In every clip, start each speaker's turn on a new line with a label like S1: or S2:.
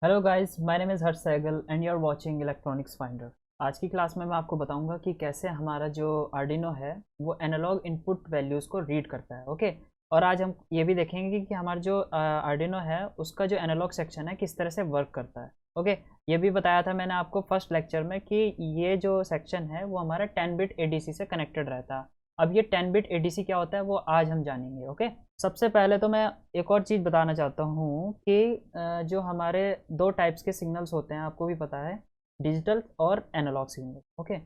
S1: Hello guys, my name is Harsh Sehgal and you are watching electronics finder. आज की class में मैं आपको बताऊंगा कि कैसे हमारा जो आर्डिनो है वो एनालॉग इनपुट वैल्यूज़ को रीड करता है। ओके। और आज हम ये भी देखेंगे कि हमारा जो आर्डिनो है उसका जो एनालॉग सेक्शन है किस तरह से वर्क करता है। ओके। ये भी बताया था मैंने आपको फर्स्ट लेक्चर में कि ये जो सेक्शन है वो हमारा 10 बिट एडीसी से कनेक्टेड रहता है। अब ये 10 बिट एडीसी क्या होता है वो आज हम जानेंगे। ओके। सबसे पहले तो मैं एक और चीज़ बताना चाहता हूँ कि जो हमारे दो टाइप्स के सिग्नल्स होते हैं आपको भी पता है, डिजिटल और analog signal. Okay.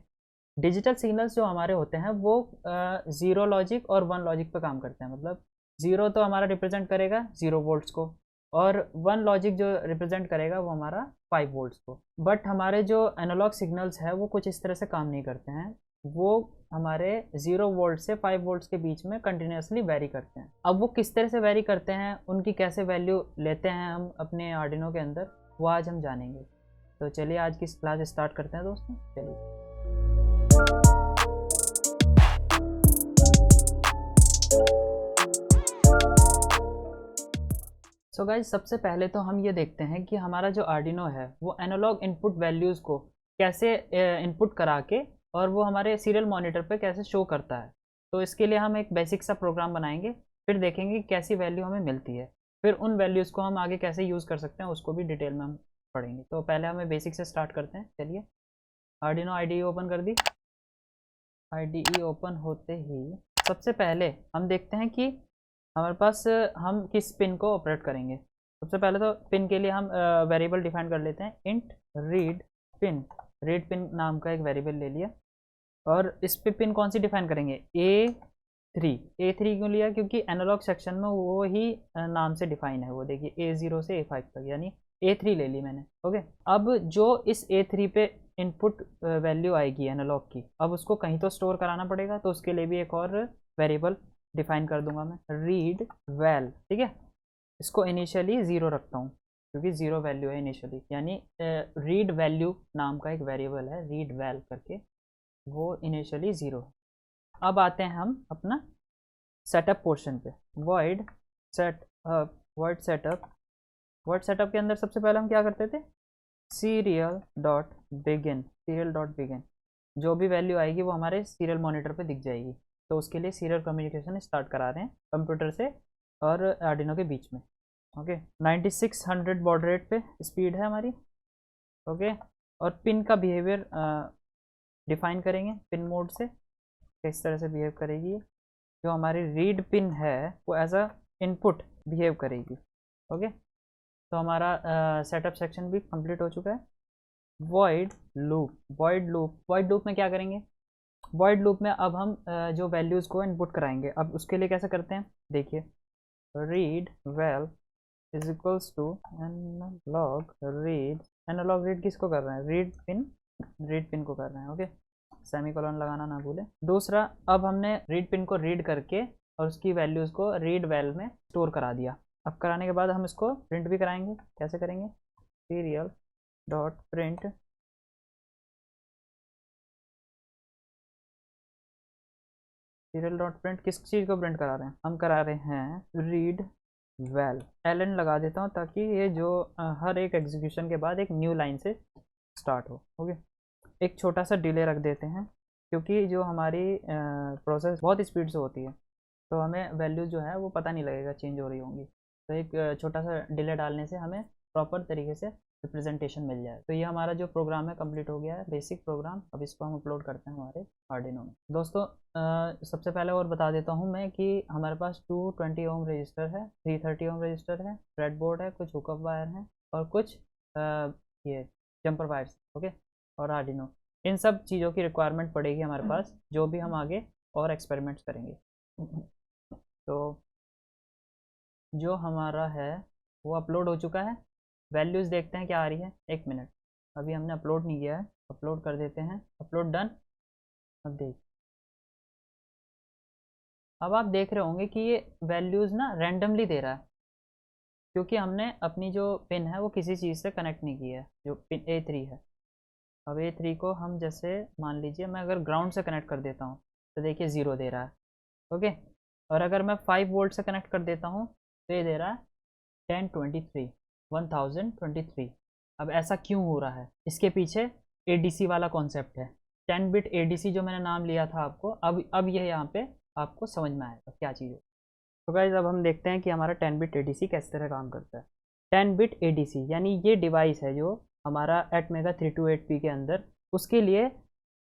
S1: Digital signals जो हमारे होते हैं वो ज़ीरो लॉजिक और वन लॉजिक पे काम करते हैं। मतलब ज़ीरो तो हमारा रिप्रेजेंट करेगा 0 वोल्ट्स को, और वन लॉजिक जो रिप्रेजेंट करेगा वो हमारा 5 वोल्ट्स को। बट हमारे जो एनालॉग सिग्नल्स है वो कुछ इस तरह से काम नहीं करते हैं। वो हमारे 0 वोल्ट से 5 वोल्ट्स के बीच में कंटिन्यूसली वेरी करते हैं। अब वो किस तरह से वेरी करते हैं, उनकी कैसे वैल्यू लेते हैं हम अपने आर्डिनो के अंदर, वो आज हम जानेंगे। तो चलिए आज की क्लास स्टार्ट करते हैं दोस्तों। चलिए। सो गाइज, सबसे पहले तो हम ये देखते हैं कि हमारा जो आर्डिनो है वो एनालॉग इनपुट वैल्यूज़ को कैसे इनपुट करा के और वो हमारे सीरियल मॉनिटर पे कैसे शो करता है। तो इसके लिए हम एक बेसिक सा प्रोग्राम बनाएंगे, फिर देखेंगे कैसी वैल्यू हमें मिलती है, फिर उन वैल्यूज़ को हम आगे कैसे यूज़ कर सकते हैं उसको भी डिटेल में हम पढ़ेंगे। तो पहले हमें बेसिक से स्टार्ट करते हैं। चलिए, आर्डिनो आईडीई ओपन कर दी। आईडीई ओपन होते ही सबसे पहले हम देखते हैं कि हमारे पास हम किस पिन को ऑपरेट करेंगे। सबसे पहले तो पिन के लिए हम वेरिएबल डिफाइन कर लेते हैं, int read pin. Read pin नाम का एक वेरिएबल ले लिया, और इस पे पिन कौन सी डिफाइन करेंगे, A3। A3 क्यों लिया, क्योंकि एनालॉग सेक्शन में वो ही नाम से डिफाइन है। वो देखिए A0 से A5 तक, यानी A3 ले ली मैंने। ओके। अब जो इस A3 पे इनपुट वैल्यू आएगी एनालॉग की, अब उसको कहीं तो स्टोर कराना पड़ेगा, तो उसके लिए भी एक और वेरिएबल डिफाइन कर दूंगा मैं, रीड वैल। ठीक है। इसको इनिशियली ज़ीरो रखता हूँ क्योंकि ज़ीरो वैल्यू है इनिशियली, यानी रीड वैल्यू नाम का एक वेरिएबल है रीड वैल करके, वो इनिशियली ज़ीरो है। अब आते हैं हम अपना सेटअप पोर्शन पे। Void setup, void setup. Void setup के अंदर सबसे पहले हम क्या करते थे, serial dot begin. Serial dot begin, जो भी वैल्यू आएगी वो हमारे सीरियल मॉनिटर पे दिख जाएगी। तो उसके लिए सीरियल कम्युनिकेशन स्टार्ट करा रहे हैं कंप्यूटर से और आर्डिनो के बीच में। ओके। 9600 बॉड रेट पे स्पीड है हमारी। ओके। और पिन का बिहेवियर डिफाइन करेंगे पिन मोड से, किस तरह से बिहेव करेगी। जो हमारी रीड पिन है वो एज अ इनपुट बिहेव करेगी। ओके। तो हमारा सेटअप सेक्शन भी कंप्लीट हो चुका है। Void loop. Void loop, void loop में क्या करेंगे, वॉइड लूप में अब हम जो वैल्यूज़ को इनपुट कराएंगे। अब उसके लिए कैसे करते हैं, देखिए, read val is equals to analog read. Analog read किसको कर रहे हैं, रीड पिन, रीड पिन को कर रहे हैं। ओके। सेमी कॉलन लगाना ना भूले। दूसरा, अब हमने रीड पिन को रीड करके और उसकी वैल्यूज़ को रीड वेल में स्टोर करा दिया। अब कराने के बाद हम इसको प्रिंट भी कराएंगे। कैसे करेंगे, serial dot print. Serial dot print किस चीज़ को प्रिंट करा रहे हैं, हम करा रहे हैं रीड वेल। एल एन लगा देता हूँ ताकि ये जो हर एक एग्जीक्यूशन के बाद एक न्यू लाइन से स्टार्ट हो। ओके। एक छोटा सा डिले रख देते हैं क्योंकि जो हमारी प्रोसेस बहुत स्पीड से होती है, तो हमें वैल्यू जो है वो पता नहीं लगेगा चेंज हो रही होंगी। तो एक छोटा सा डिले डालने से हमें प्रॉपर तरीके से रिप्रेजेंटेशन मिल जाए। तो ये हमारा जो प्रोग्राम है कंप्लीट हो गया है, बेसिक प्रोग्राम। अब इसको हम अपलोड करते हैं हमारे आर्डिनो में। दोस्तों, सबसे पहले और बता देता हूँ मैं कि हमारे पास 220 ओम रजिस्टर है, 330 ओम रजिस्टर है, ब्रेडबोर्ड है, कुछ हुकअप वायर हैं और कुछ ये जंपर वायर्स। ओके। और आर्डिनो, इन सब चीज़ों की रिक्वायरमेंट पड़ेगी हमारे पास जो भी हम आगे और एक्सपेरिमेंट्स करेंगे। तो जो हमारा है वो अपलोड हो चुका है। वैल्यूज़ देखते हैं क्या आ रही है, एक मिनट। अभी हमने अपलोड नहीं किया है, अपलोड कर देते हैं। Upload done. अब देख, अब आप देख रहे होंगे कि ये वैल्यूज़ ना रैंडमली दे रहा है, क्योंकि हमने अपनी जो पिन है वो किसी चीज़ से कनेक्ट नहीं की है। जो पिन A3 है, अब A3 को हम जैसे मान लीजिए मैं अगर ग्राउंड से कनेक्ट कर देता हूँ तो देखिए ज़ीरो दे रहा है। ओके। और अगर मैं 5 वोल्ट से कनेक्ट कर देता हूँ तो ये दे रहा है 1023, 1023। अब ऐसा क्यों हो रहा है, इसके पीछे एडीसी वाला कॉन्सेप्ट है। 10 बिट एडीसी जो मैंने नाम लिया था आपको, अब यह यहाँ पे आपको समझ में आएगा क्या चीज़ है। तो गाइज अब हम देखते हैं कि हमारा 10 बिट एडीसी किस तरह काम करता है। 10 बिट एडीसी यानी ये डिवाइस है जो हमारा एटमेगा 328P के अंदर, उसके लिए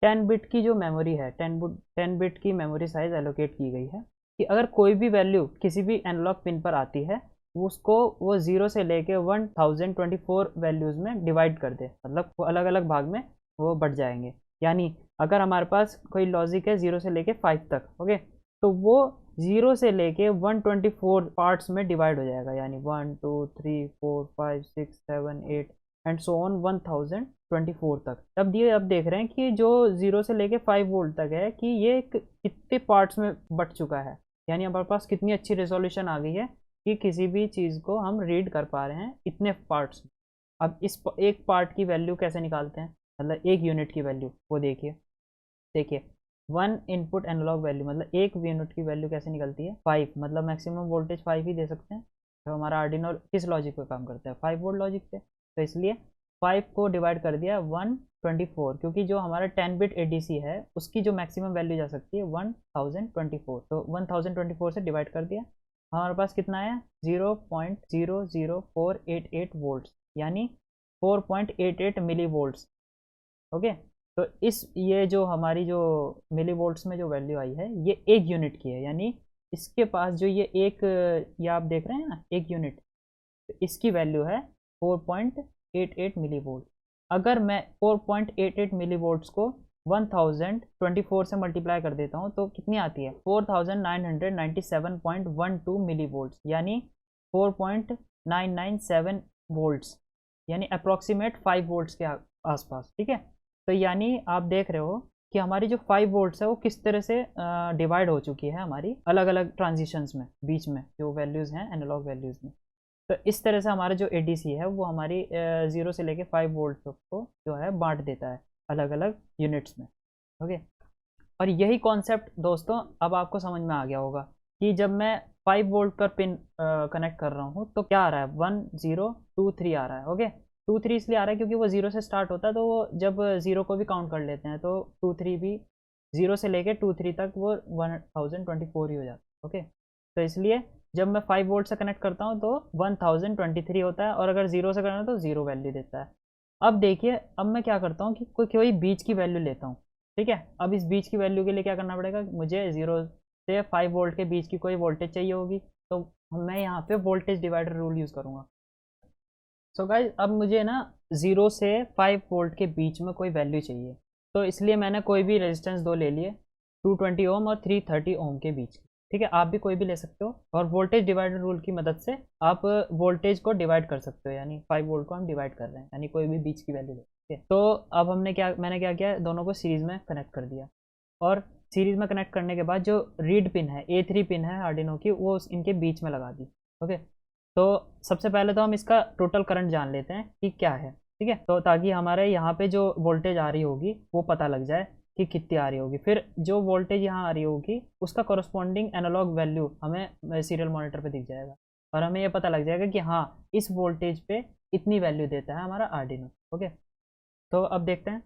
S1: 10 बिट की जो मेमोरी है, 10 बिट की मेमोरी साइज एलोकेट की गई है कि अगर कोई भी वैल्यू किसी भी एनालॉग पिन पर आती है, उसको वो 0 से लेके 1024 वैल्यूज़ में डिवाइड कर दे, मतलब वो अलग अलग भाग में वो बढ़ जाएंगे। यानी अगर हमारे पास कोई लॉजिक है 0 से लेके 5 तक, ओके, तो वो 0 से लेके 124 पार्ट्स में डिवाइड हो जाएगा, यानी 1 2 3 4 5 6 7 8 एंड सो ऑन 1024 तक। अब देख रहे हैं कि जो 0 से लेके 5 वोल्ट तक है कि ये कितने पार्ट्स में बट चुका है, यानी हमारे पास कितनी अच्छी रेजोल्यूशन आ गई है कि किसी भी चीज़ को हम रीड कर पा रहे हैं इतने पार्ट्स में। अब इस एक पार्ट की वैल्यू कैसे निकालते हैं, मतलब एक यूनिट की वैल्यू, वो देखिए 1 इनपुट एनालॉग वैल्यू, मतलब एक यूनिट की वैल्यू कैसे निकलती है 5, मतलब मैक्सिमम वोल्टेज 5 ही दे सकते हैं। तो हमारा आर्डिनो किस लॉजिक पे काम करता है, 5 वोल्ट लॉजिक पे, तो इसलिए 5 को डिवाइड कर दिया 124, क्योंकि जो हमारा 10 बिट एडीसी है उसकी जो मैक्सिमम वैल्यू जा सकती है 1024, तो 1024 से डिवाइड कर दिया। हमारे पास कितना है 0.00488 वोल्ट, यानी 4.88 मिली वोल्ट्स। ओके, तो ये जो हमारी जो मिली वोल्ट्स में जो वैल्यू आई है ये एक यूनिट की है, यानी इसके पास जो ये आप देख रहे हैं ना एक यूनिट, तो इसकी वैल्यू है 4.88 मिली वोल्ट। अगर मैं 4.88 मिली वोल्ट्स को 1024 से मल्टीप्लाई कर देता हूँ तो कितनी आती है 4997.12 मिली वोल्ट्स, यानी 4.997 वोल्ट्स, यानी अप्रॉक्सीमेट 5 वोल्ट्स के आसपास। ठीक है, तो यानी आप देख रहे हो कि हमारी जो 5 वोल्ट्स है वो किस तरह से डिवाइड हो चुकी है हमारी अलग अलग ट्रांजिशंस में, बीच में जो वैल्यूज़ हैं एनालॉग वैल्यूज़ में। तो इस तरह से हमारा जो एडीसी है वो हमारी 0 से लेके 5 वोल्ट को जो है बांट देता है अलग अलग यूनिट्स में। ओके, और यही कॉन्सेप्ट दोस्तों अब आपको समझ में आ गया होगा कि जब मैं 5 वोल्ट पर पिन कनेक्ट कर रहा हूँ तो क्या आ रहा है 1 0 2 3 आ रहा है। ओके, 2 3 इसलिए आ रहा है क्योंकि वो 0 से स्टार्ट होता है, तो वो जब 0 को भी काउंट कर लेते हैं तो 2 3 भी 0 से लेके 2 3 तक वो 1024 ही हो जाता है। ओके, तो इसलिए जब मैं 5 वोल्ट से कनेक्ट करता हूँ तो 1023 होता है, और अगर 0 से करना तो 0 वैल्यू देता है। अब देखिए, अब मैं क्या करता हूँ कि कोई बीच की वैल्यू लेता हूँ। ठीक है, अब इस बीच की वैल्यू के लिए क्या करना पड़ेगा, मुझे 0 से 5 वोल्ट के बीच की कोई वोल्टेज चाहिए होगी, तो मैं यहाँ पे वोल्टेज डिवाइडर रूल यूज़ करूँगा। सो गाइज अब मुझे ना 0 से 5 वोल्ट के बीच में कोई वैल्यू चाहिए, तो इसलिए मैंने कोई भी रेजिस्टेंस दो ले लिए, 220 ओम और 330 ओम के बीच। ठीक है, आप भी कोई भी ले सकते हो, और वोल्टेज डिवाइडर रूल की मदद से आप वोल्टेज को डिवाइड कर सकते हो, यानी 5 वोल्ट को हम डिवाइड कर रहे हैं, यानी कोई भी बीच की वैल्यू ले। ठीक है, तो अब मैंने क्या किया, दोनों को सीरीज़ में कनेक्ट कर दिया, और सीरीज़ में कनेक्ट करने के बाद जो रीड पिन है A3 पिन है आर्डिनो की, वो इनके बीच में लगा दी। ओके, तो सबसे पहले तो हम इसका टोटल करंट जान लेते हैं कि क्या है। ठीक है, तो ताकि हमारे यहाँ पे जो वोल्टेज आ रही होगी वो पता लग जाए कि कितनी आ रही होगी, फिर जो वोल्टेज यहाँ आ रही होगी उसका कॉरस्पॉन्डिंग एनालॉग वैल्यू हमें सीरियल मॉनिटर पे दिख जाएगा, और हमें ये पता लग जाएगा कि हाँ इस वोल्टेज पे इतनी वैल्यू देता है हमारा आर्डिनो। ओके, तो अब देखते हैं,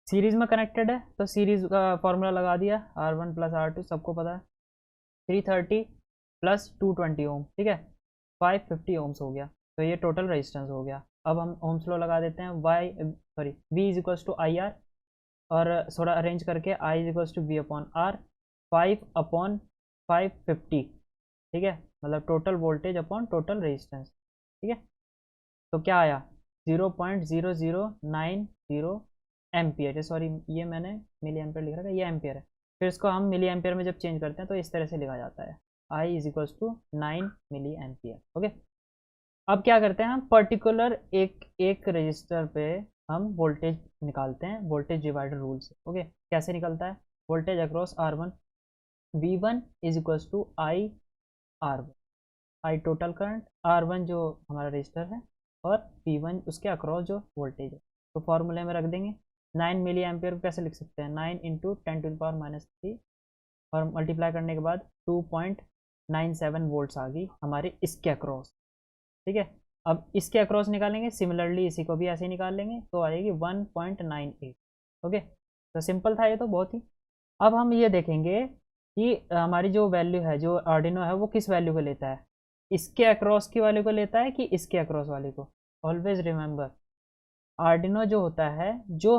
S1: सीरीज़ में कनेक्टेड है तो सीरीज़ का फॉर्मूला लगा दिया, R1 प्लस R2 सबको पता है, 330 प्लस 220 ओम। ठीक है, 550 ओम्स हो गया, तो ये टोटल रेजिस्टेंस हो गया। अब हम ओम्स लॉ लगा देते हैं, V is equals to I R, और थोड़ा अरेंज करके I is equals to V upon R, 5/550। ठीक है, मतलब total voltage upon total resistance. ठीक है, तो क्या आया 0.0090 एम्पियर, सॉरी ये मैंने मिली एम्पियर लिख रखा है, ये एम्पियर है, फिर इसको हम मिली एम्पियर में जब चेंज करते हैं तो इस तरह से लिखा जाता है, I is equals to 9 milli ampere. Okay, अब क्या करते हैं, हम पर्टिकुलर एक रजिस्टर पे हम वोल्टेज निकालते हैं वोल्टेज डिवाइडर रूल से। ओके, कैसे निकलता है, voltage across R1, V1 is equals to I R1, I total current, R1 जो हमारा रजिस्टर है, और V1 उसके अक्रॉस जो वोल्टेज है, तो फॉर्मूले में रख देंगे। 9 मिली एम्पियर को कैसे लिख सकते हैं, 9 इंटू 10⁻⁻3, और मल्टीप्लाई करने के बाद 2.97 वोल्ट्स आ गई हमारे इसके अक्रॉस। ठीक है, अब इसके अक्रॉस निकालेंगे, सिमिलरली इसी को भी ऐसे ही निकाल लेंगे, तो आएगी 1.98। ओके, तो सिंपल था ये तो बहुत ही। अब हम ये देखेंगे कि हमारी जो वैल्यू है, जो आर्डिनो है, वो किस वैल्यू को लेता है, इसके अक्रॉस की वैल्यू को लेता है कि इसके अक्रॉस वाले को। ऑलवेज रिमेंबर, आर्डिनो जो होता है, जो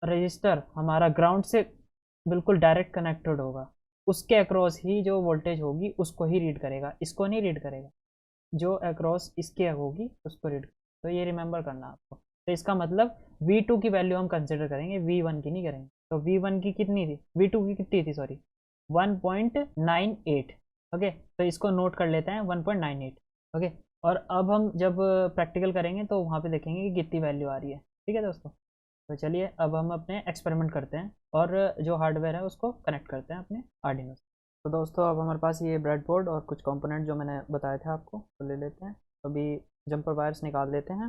S1: रजिस्टर हमारा ग्राउंड से बिल्कुल डायरेक्ट कनेक्टेड होगा, उसके अक्रॉस ही जो वोल्टेज होगी उसको ही रीड करेगा, इसको नहीं रीड करेगा। जो अक्रॉस इसके होगी उसको रीड, तो ये रिमेंबर करना आपको। तो इसका मतलब V2 की वैल्यू हम कंसिडर करेंगे, V1 की नहीं करेंगे। तो V1 की कितनी थी, V2 की कितनी थी, सॉरी 1.98। ओके, तो इसको नोट कर लेते हैं 1.98। ओके, और अब हम जब प्रैक्टिकल करेंगे तो वहाँ पे देखेंगे कि कितनी वैल्यू आ रही है। ठीक है दोस्तों, तो चलिए अब हम अपने एक्सपेरिमेंट करते हैं और जो हार्डवेयर है उसको कनेक्ट करते हैं अपने आर्डिनो से। तो दोस्तों अब हमारे पास ये ब्रेडबोर्ड और कुछ कंपोनेंट जो मैंने बताया था आपको, तो ले लेते हैं। अभी जंपर वायर्स निकाल देते हैं।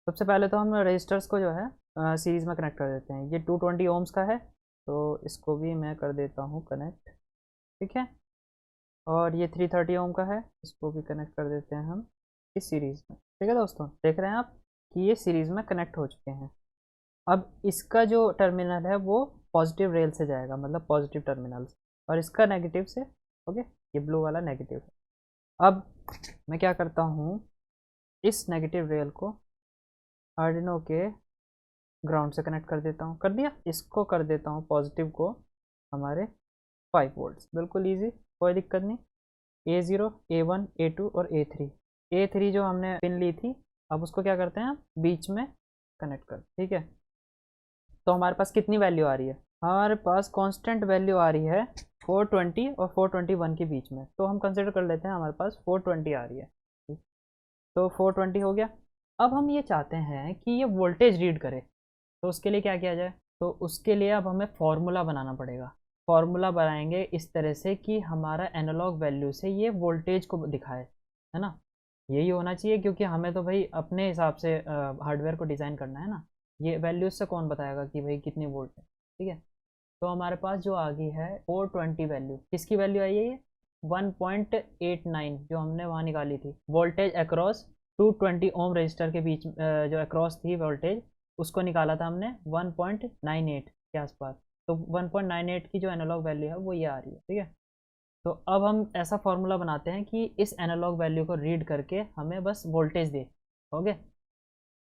S1: सबसे पहले तो हम रजिस्टर्स को जो है सीरीज़ में कनेक्ट कर देते हैं। ये 220 ओम्स का है, तो इसको भी मैं कर देता हूँ कनेक्ट। ठीक है, और ये 330 ओम का है, इसको भी कनेक्ट कर देते हैं हम इस सीरीज़ में। ठीक है दोस्तों, देख रहे हैं आप कि ये सीरीज़ में कनेक्ट हो चुके हैं। अब इसका जो टर्मिनल है वो पॉजिटिव रेल से जाएगा, मतलब पॉजिटिव टर्मिनल से, और इसका नेगेटिव से। ओके, ये ब्लू वाला नेगेटिव है। अब मैं क्या करता हूँ, इस नेगेटिव रेल को आर्डिनो के ग्राउंड से कनेक्ट कर देता हूँ। कर दिया, इसको कर देता हूँ पॉजिटिव को हमारे 5 वोल्ट्स। बिल्कुल ईजी, कोई दिक्कत नहीं। A0, A1, A2 और A3। A3 जो हमने पिन ली थी, अब उसको क्या करते हैं, बीच में कनेक्ट कर। ठीक है, तो हमारे पास कितनी वैल्यू आ रही है, हमारे पास कांस्टेंट वैल्यू आ रही है 420 और 421 के बीच में। तो हम कंसिडर कर लेते हैं हमारे पास 420 आ रही है। तो 420 हो गया। अब हम ये चाहते हैं कि ये वोल्टेज रीड करे, तो उसके लिए क्या किया जाए, तो उसके लिए अब हमें फॉर्मूला बनाना पड़ेगा। फॉर्मूला बनाएंगे इस तरह से कि हमारा एनालॉग वैल्यू से ये वोल्टेज को दिखाए, है ना। यही होना चाहिए, क्योंकि हमें तो भाई अपने हिसाब से हार्डवेयर को डिज़ाइन करना है ना। ये वैल्यूज से कौन बताएगा कि भाई कितनी वोल्ट है। ठीक है, तो हमारे पास जो आ गई है 420 वैल्यू, किसकी वैल्यू आई है, ये 1.89 जो हमने वहाँ निकाली थी। वोल्टेज अक्रॉस 220 ओम रजिस्टर के बीच जो अक्रॉस थी वोल्टेज, उसको निकाला था हमने 1.98 के आसपास। तो 1.98 की जो एनालॉग वैल्यू है वो ये आ रही है। ठीक है, तो अब हम ऐसा फॉर्मूला बनाते हैं कि इस एनालॉग वैल्यू को रीड करके हमें बस वोल्टेज दे। ओके,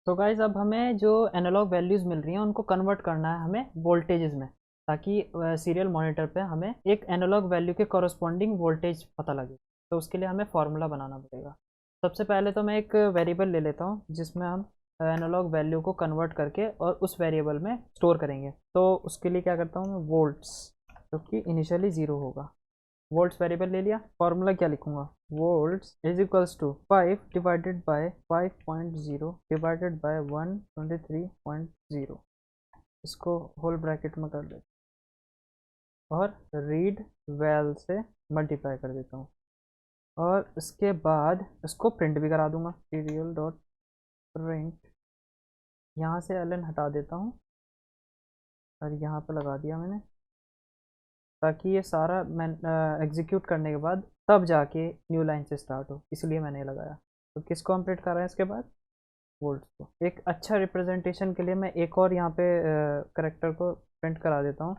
S1: तो गाइज अब हमें जो एनालॉग वैल्यूज़ मिल रही हैं उनको कन्वर्ट करना है हमें वोल्टेजेस में, ताकि सीरियल मॉनिटर पे हमें एक एनालॉग वैल्यू के कॉरस्पॉन्डिंग वोल्टेज पता लगे। तो उसके लिए हमें फार्मूला बनाना पड़ेगा। सबसे पहले तो मैं एक वेरिएबल ले लेता हूँ जिसमें हम एनालॉग वैल्यू को कन्वर्ट करके और उस वेरिएबल में स्टोर करेंगे। तो उसके लिए क्या करता हूँ मैं, वोल्ट्स, जो कि इनिशियली 0 होगा। वोल्ट्स वेरिएबल ले लिया। फॉर्मूला क्या लिखूंगा, volts is equals to 5 divided by 5.0 divided by 123.0। इसको होल ब्रैकेट में कर देता हूँ और रीड वैल से मल्टीप्लाई कर देता हूँ, और इसके बाद इसको प्रिंट भी करा दूंगा, सीरियल डॉट प्रिंट। यहाँ से एल हटा देता हूँ और यहाँ पे लगा दिया मैंने, ताकि ये सारा मैं एग्जीक्यूट करने के बाद तब जाके न्यू लाइन से स्टार्ट हो, इसलिए मैंने लगाया। तो किसको हम प्रिंट कर रहे हैं इसके बाद, वोल्ट्स को। एक अच्छा रिप्रेजेंटेशन के लिए मैं एक और यहाँ पे करेक्टर को प्रिंट करा देता हूँ,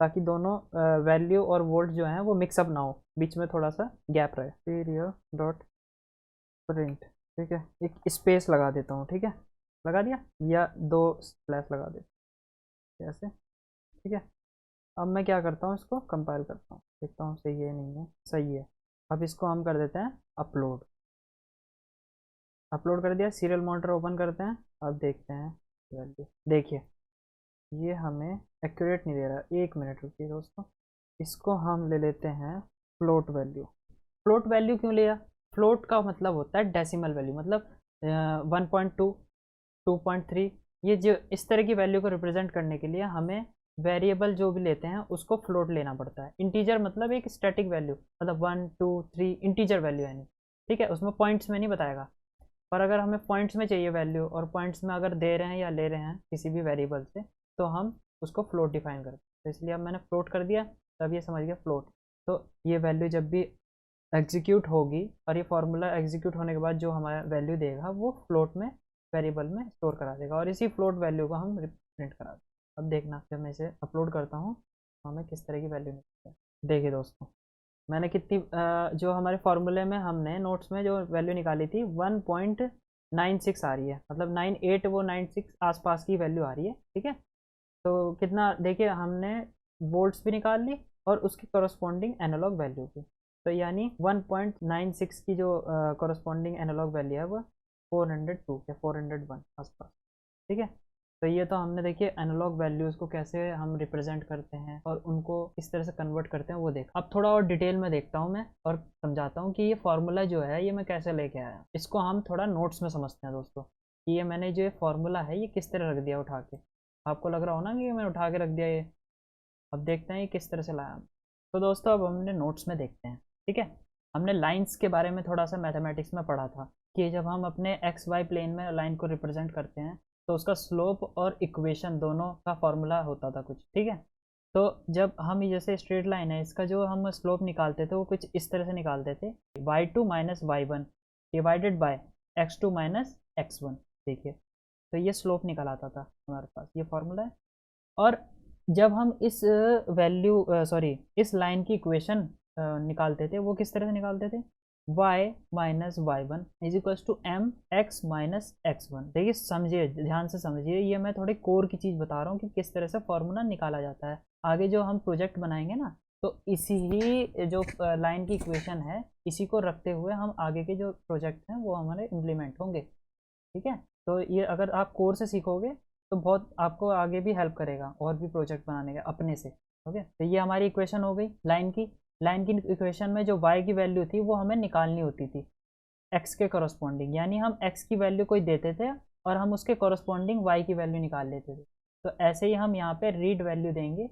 S1: ताकि दोनों वैल्यू और वोल्ट जो हैं वो मिक्सअप ना हो, बीच में थोड़ा सा गैप रहे। सीरियल डॉट प्रिंट, ठीक है, एक स्पेस लगा देता हूँ। ठीक है, लगा दिया, या 2 स्लैश लगा देता हूँ ऐसे। ठीक है, अब मैं क्या करता हूँ, इसको कंपाइल करता हूँ, देखता हूँ सही है नहीं है, सही है। अब इसको हम कर देते हैं अपलोड। अपलोड कर दिया, सीरियल मॉनिटर ओपन करते हैं। अब देखते हैं वैल्यू, देखिए ये हमें एक्यूरेट नहीं दे रहा। 1 मिनट रुकिए दोस्तों, इसको हम ले लेते हैं फ्लोट वैल्यू। फ्लोट वैल्यू क्यों लिया, फ्लोट का मतलब होता है डेसिमल वैल्यू, मतलब 1.2, 2.3, ये जो इस तरह की वैल्यू को रिप्रेजेंट करने के लिए हमें वेरिएबल जो भी लेते हैं उसको फ्लोट लेना पड़ता है। इंटीजर मतलब एक स्टैटिक वैल्यू, मतलब 1, 2, 3 इंटीजर वैल्यू यानी। ठीक है, उसमें पॉइंट्स में नहीं बताएगा, पर अगर हमें पॉइंट्स में चाहिए वैल्यू, और पॉइंट्स में अगर दे रहे हैं या ले रहे हैं किसी भी वेरिएबल से, तो हम उसको फ्लोट डिफाइन करते हैं। तो इसलिए अब मैंने फ्लोट कर दिया, तब ये समझ गया फ्लोट। तो ये वैल्यू जब भी एग्जीक्यूट होगी और ये फार्मूला एग्जीक्यूट होने के बाद जो हमारा वैल्यू देगा वो फ्लोट में वेरिएबल में स्टोर करा देगा और इसी फ्लोट वैल्यू को हम प्रिंट करा देंगे। अब देखना जब मैं इसे अपलोड करता हूँ तो हमें किस तरह की वैल्यू मिलती है। देखिए दोस्तों, मैंने कितनी जो हमारे फार्मूले में हमने नोट्स में जो वैल्यू निकाली थी 1.96 आ रही है, मतलब 98 वो 96 आसपास की वैल्यू आ रही है। ठीक है, तो कितना देखिए हमने वोल्ट्स भी निकाल ली और उसकी करस्पॉन्डिंग एनालॉग वैल्यू भी। तो यानी 1.96 की जो करस्पॉन्डिंग एनालॉग वैल्यू है वो 402 या 401 आसपास। ठीक है, तो ये तो हमने देखिए एनालॉग वैल्यूज़ को कैसे हम रिप्रेजेंट करते हैं और उनको किस तरह से कन्वर्ट करते हैं वो देखा। अब थोड़ा और डिटेल में देखता हूँ मैं और समझाता हूँ कि ये फार्मूला जो है ये मैं कैसे लेके आया। इसको हम थोड़ा नोट्स में समझते हैं दोस्तों कि ये मैंने जो ये फार्मूला है ये किस तरह रख दिया उठा के। आपको लग रहा हो ना कि ये मैंने उठा के रख दिया ये। अब देखते हैं ये किस तरह से लाया। तो दोस्तों अब हमने नोट्स में देखते हैं। ठीक है, हमने लाइंस के बारे में थोड़ा सा मैथमेटिक्स में पढ़ा था कि जब हम अपने एक्स वाई प्लेन में लाइन को रिप्रेजेंट करते हैं तो उसका स्लोप और इक्वेशन दोनों का फॉर्मूला होता था कुछ। ठीक है, तो जब हम जैसे स्ट्रेट लाइन है इसका जो हम स्लोप निकालते थे वो कुछ इस तरह से निकालते थे, y2 minus y1 divided by x2 minus x1। देखिए, तो ये स्लोप निकल आता था हमारे पास, ये फॉर्मूला है। और जब हम इस वैल्यू सॉरी इस लाइन की इक्वेशन निकालते थे वो किस तरह से निकालते थे, y minus y one is equals to m x minus x one. देखिए समझिए, ध्यान से समझिए, ये मैं थोड़ी कोर की चीज़ बता रहा हूँ कि किस तरह से फॉर्मूला निकाला जाता है। आगे जो हम प्रोजेक्ट बनाएंगे ना तो इसी ही जो लाइन की इक्वेशन है इसी को रखते हुए हम आगे के जो प्रोजेक्ट हैं वो हमारे इम्प्लीमेंट होंगे। ठीक है, तो ये अगर आप कोर से सीखोगे तो बहुत आपको आगे भी हेल्प करेगा और भी प्रोजेक्ट बनाने का अपने से। ओके, तो ये हमारी इक्वेशन हो गई लाइन की इक्वेशन में जो y की वैल्यू थी वो हमें निकालनी होती थी x के करस्पॉन्डिंग, यानी हम x की वैल्यू कोई देते थे और हम उसके करस्पॉन्डिंग y की वैल्यू निकाल लेते थे। तो ऐसे ही हम यहाँ पे रीड वैल्यू देंगे।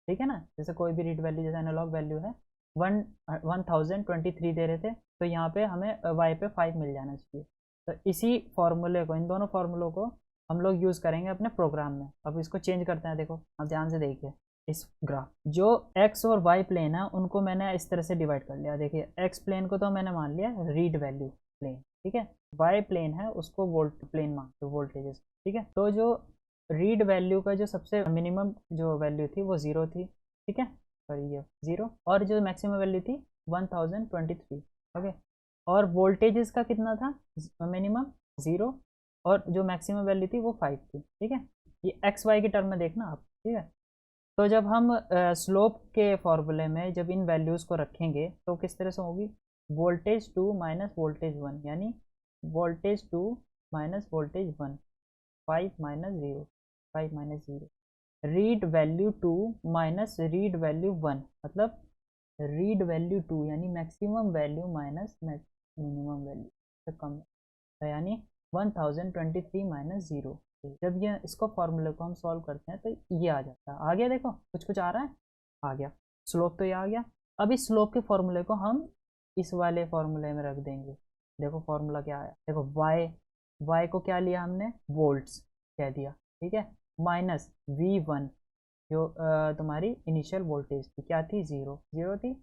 S1: ठीक है ना, जैसे कोई भी रीड वैल्यू जैसे एनालॉग वैल्यू है 1023 दे रहे थे तो यहाँ पे हमें y पे 5 मिल जाना चाहिए। तो इसी फॉर्मूले को, इन दोनों फार्मूलों को हम लोग यूज़ करेंगे अपने प्रोग्राम में। अब इसको चेंज करते हैं। देखो अब ध्यान से देखिए, इस ग्राफ जो x और y प्लेन है उनको मैंने इस तरह से डिवाइड कर लिया। देखिए x प्लेन को तो मैंने मान लिया रीड वैल्यू प्लेन। ठीक है, y प्लेन है उसको वोल्ट प्लेन मान लो, वोल्टेजेस। ठीक है, तो जो रीड वैल्यू का जो सबसे मिनिमम जो वैल्यू थी वो 0 थी। ठीक है, सॉरी ये 0, और जो मैक्सिमम वैल्यू थी 1023। ओके, और वोल्टेजेस का कितना था मिनिमम 0 और जो मैक्सिमम वैल्यू थी वो 5 थी। ठीक है, ये एक्स वाई के टर्म में देखना आप। ठीक है, तो जब हम स्लोप के फॉर्मूले में जब इन वैल्यूज़ को रखेंगे तो किस तरह से होगी, वोल्टेज 2 माइनस वोल्टेज 1, यानी voltage 2 minus voltage 1, 5 minus 0, 5 minus 0, read value 2 minus read value 1, मतलब रीड वैल्यू 2 यानी maximum value minus minimum value से कम है, यानी 1023 माइनस 0। जब ये इसको फॉर्मूले को हम सॉल्व करते हैं तो ये आ जाता है। आ गया, देखो कुछ कुछ आ रहा है, आ गया स्लोप, तो ये आ गया। अब इस स्लोप के फॉर्मूले को हम इस वाले फॉर्मूले में रख देंगे। देखो फॉर्मूला क्या आया, देखो y को क्या लिया हमने, वोल्ट्स कह दिया। ठीक है, माइनस v1 जो तुम्हारी इनिशियल वोल्टेज थी क्या थी, 0 थी,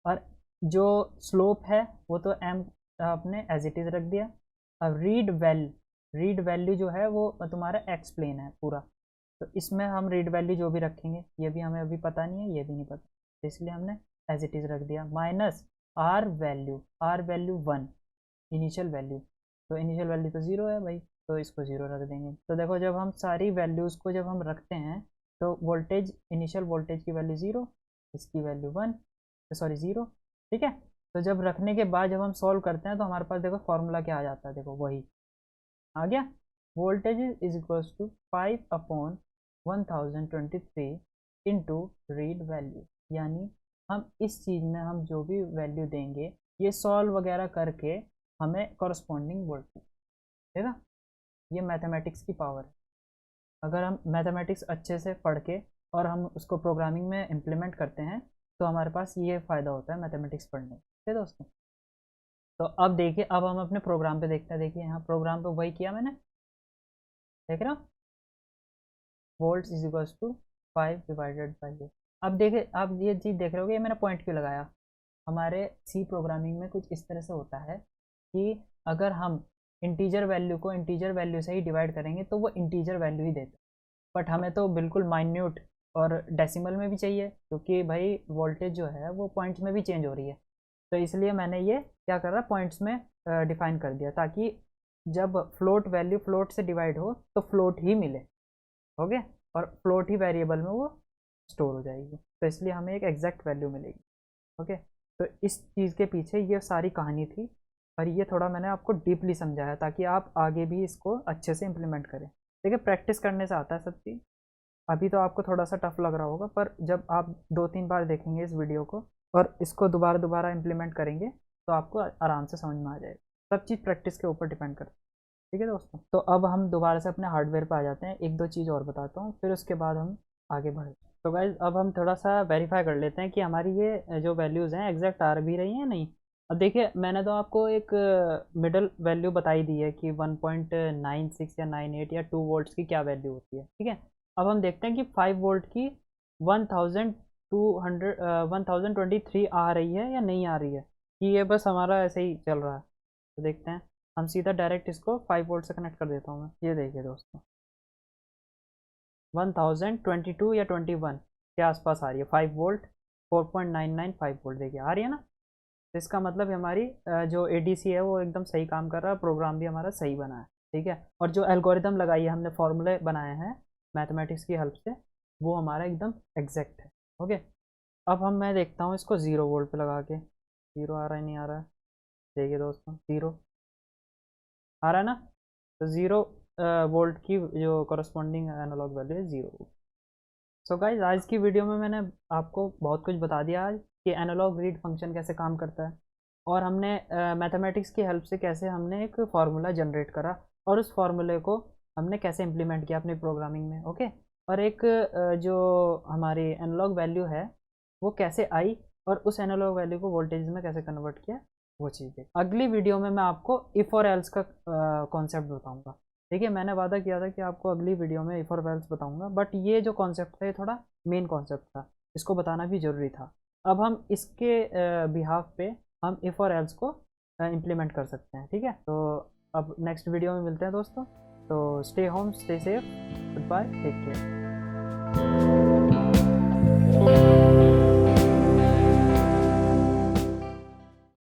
S1: और जो स्लोप है वो तो m आपने एज इट इज़ रख दिया। अब रीड वैल्यू जो है वो तुम्हारा एक्स प्लेन है पूरा, तो इसमें हम रीड वैल्यू जो भी रखेंगे ये भी हमें अभी पता नहीं है, ये भी नहीं पता, तो इसलिए हमने एज इट इज़ रख दिया, minus R value 1 initial value, तो इनिशियल वैल्यू तो 0 है भाई, तो इसको 0 रख देंगे। तो देखो जब हम सारी वैल्यूज़ को जब हम रखते हैं तो वोल्टेज, इनिशियल वोल्टेज की वैल्यू 0, इसकी वैल्यू 1, सॉरी 0। ठीक है, तो जब रखने के बाद जब हम सॉल्व करते हैं तो हमारे पास देखो फॉर्मूला क्या आ जाता है, देखो वही आ गया, voltage is equals to 5 upon 1023 into read value, यानी हम इस चीज़ में हम जो भी वैल्यू देंगे ये सॉल्व वगैरह करके हमें कॉरस्पॉन्डिंग वोल्टेज देगा। ये मैथमेटिक्स की पावर है। अगर हम मैथमेटिक्स अच्छे से पढ़ के और हम उसको प्रोग्रामिंग में इम्प्लीमेंट करते हैं तो हमारे पास ये फ़ायदा होता है मैथमेटिक्स पढ़ने में। ठीक है दोस्तों, तो अब देखिए, अब हम अपने प्रोग्राम पे देखते हैं। देखिए यहाँ प्रोग्राम पे वही किया मैंने, देख रहे हो, volt is equals to 5 divided by ये। अब देखिए आप ये चीज़ देख रहे हो ये मैंने पॉइंट क्यों लगाया, हमारे सी प्रोग्रामिंग में कुछ इस तरह से होता है कि अगर हम इंटीजर वैल्यू को इंटीजर वैल्यू से ही डिवाइड करेंगे तो वो इंटीजर वैल्यू ही देता है। बट हमें तो बिल्कुल माइन्यूट और डेसिमल में भी चाहिए, क्योंकि भाई वोल्टेज जो है वो पॉइंट्स में भी चेंज हो रही है। तो इसलिए मैंने ये क्या कर रहा, पॉइंट्स में डिफाइन कर दिया, ताकि जब फ्लोट वैल्यू फ्लोट से डिवाइड हो तो फ्लोट ही मिले, हो गया, और फ्लोट ही वेरिएबल में वो स्टोर हो जाएगी, तो इसलिए हमें एक एग्जैक्ट वैल्यू मिलेगी। ओके, तो इस चीज़ के पीछे ये सारी कहानी थी, और ये थोड़ा मैंने आपको डीपली समझाया ताकि आप आगे भी इसको अच्छे से इम्प्लीमेंट करें। देखिए, प्रैक्टिस करने से आता है सब चीज़। अभी तो आपको थोड़ा सा टफ लग रहा होगा, पर जब आप 2-3 बार देखेंगे इस वीडियो को और इसको दोबारा दोबारा इम्प्लीमेंट करेंगे तो आपको आराम से समझ में आ जाएगा। सब चीज़ प्रैक्टिस के ऊपर डिपेंड करती है। ठीक है दोस्तों, तो अब हम दोबारा से अपने हार्डवेयर पर आ जाते हैं। एक दो चीज़ और बताता हूँ, फिर उसके बाद हम आगे बढ़े। तो गाइज, अब हम थोड़ा सा वेरीफाई कर लेते हैं कि हमारी ये जो वैल्यूज़ हैं एग्जैक्ट आ भी रही हैं या नहीं। अब देखिए, मैंने तो आपको एक मिडल वैल्यू बताई दी है कि 1.96 या 98 या 2 वोल्ट्स की क्या वैल्यू होती है। ठीक है, अब हम देखते हैं कि 5 वोल्ट की 1223 आ रही है या नहीं आ रही है, कि ये बस हमारा ऐसे ही चल रहा है। तो देखते हैं, हम सीधा डायरेक्ट इसको 5 वोल्ट से कनेक्ट कर देता हूँ मैं। ये देखिए दोस्तों, 1022 या 21 के आसपास आ रही है 5 वोल्ट, 4.995 वोल्ट देखिए आ रही है ना। तो इसका मतलब हमारी जो एडीसी है वो एकदम सही काम कर रहा है, प्रोग्राम भी हमारा सही बना है। ठीक है, और जो एल्गोरिदम लगाई है हमने, फॉर्मूले बनाए हैं मैथमेटिक्स की हेल्प से, वो हमारा एकदम एग्जैक्ट है। ओके, अब मैं देखता हूँ इसको 0 वोल्ट पे लगा के, 0 आ रहा है नहीं आ रहा है। देखिए दोस्तों, 0 आ रहा है ना। तो 0 वोल्ट की जो करस्पॉन्डिंग एनालॉग वैल्यू है 0। सो गाइज, आज की वीडियो में मैंने आपको बहुत कुछ बता दिया आज कि एनालॉग रीड फंक्शन कैसे काम करता है, और हमने मैथमेटिक्स की हेल्प से कैसे हमने एक फार्मूला जनरेट करा, और उस फार्मूले को हमने कैसे इम्प्लीमेंट किया अपनी प्रोग्रामिंग में। ओके, और एक जो हमारी एनालॉग वैल्यू है वो कैसे आई, और उस एनालॉग वैल्यू को वोल्टेज में कैसे कन्वर्ट किया, वो चीज़ है। अगली वीडियो में मैं आपको इफ़ और एल्स का कॉन्सेप्ट बताऊंगा। देखिए, मैंने वादा किया था कि आपको अगली वीडियो में इफ़ और एल्स बताऊंगा, बट ये जो कॉन्सेप्ट था ये थोड़ा मेन कॉन्सेप्ट था, इसको बताना भी ज़रूरी था। अब हम इसके बिहाफ पे हम इफ़ और एल्स को इम्प्लीमेंट कर सकते हैं। ठीक है, तो अब नेक्स्ट वीडियो में मिलते हैं दोस्तों। तो stay home, stay safe, good bye, take care.